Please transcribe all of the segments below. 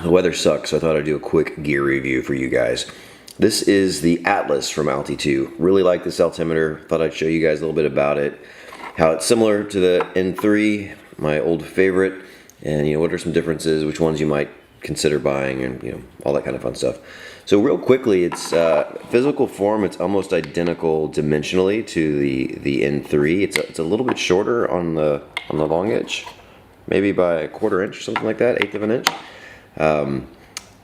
The weather sucks, so I thought I'd do a quick gear review for you guys. This is the Atlas from Alti 2. Really like this altimeter. Thought I'd show you guys a little bit about it. How it's similar to the N3, my old favorite, and what are some differences, which ones you might consider buying, and all that kind of fun stuff. So real quickly, it's physical form. It's almost identical dimensionally to the N3. It's a little bit shorter on the long edge, maybe by a 1/4 inch or something like that, 1/8 of an inch.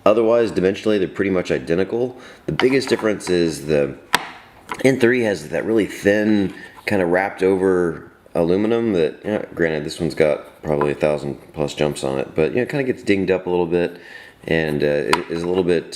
Otherwise, dimensionally, they're pretty much identical. The biggest difference is the N3 has that really thin, kind of wrapped over aluminum that, granted, this one's got probably 1,000+ jumps on it, but it kind of gets dinged up a little bit, and it is a little bit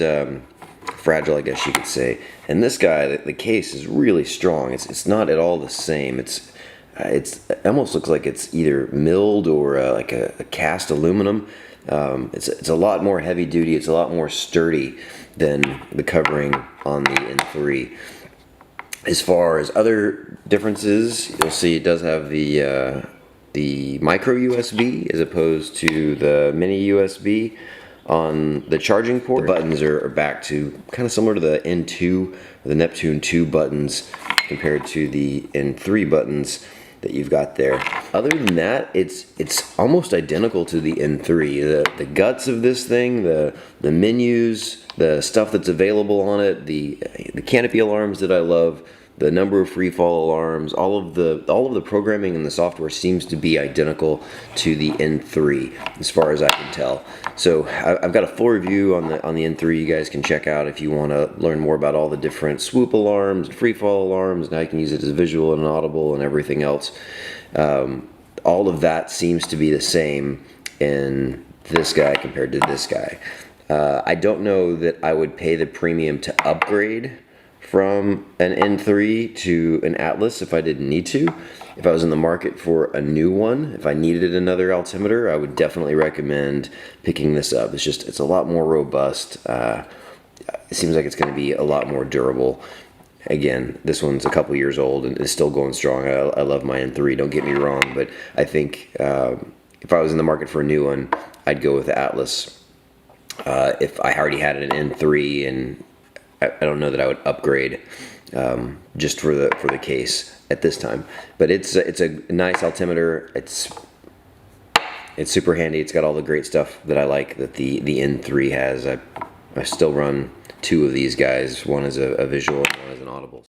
fragile, I guess you could say. And this guy, the case is really strong. It's not at all the same. It almost looks like it's either milled or like a cast aluminum. It's a lot more heavy duty. It's a lot more sturdy than the covering on the N3. As far as other differences, you'll see it does have the micro USB as opposed to the mini USB on the charging port. The buttons are back to kind of similar to the N2, the Neptune 2 buttons compared to the N3 buttons that you've got there. Other than that, it's almost identical to the N3. The guts of this thing, the menus, the stuff that's available on it, the canopy alarms that I love, the number of free fall alarms, all of the programming and the software seems to be identical to the N3 as far as I can tell. So I've got a full review on the N3 you guys can check out if you want to learn more about all the different swoop alarms, free fall alarms. Now you can use it as visual and audible and everything else. All of that seems to be the same in this guy compared to this guy. I don't know that I would pay the premium to upgrade from an N3 to an Atlas if I didn't need to. If I was in the market for a new one, if I needed another altimeter, I would definitely recommend picking this up. It's a lot more robust. It seems like it's going to be a lot more durable. Again, this one's a couple years old and is still going strong. I love my N3, don't get me wrong, but I think if I was in the market for a new one, I'd go with the Atlas. If I already had an N3, and I don't know that I would upgrade just for the case at this time. But it's a nice altimeter. It's super handy. It's got all the great stuff that I like that the N3 has. I still run 2 of these guys. One is a visual and one is an audible.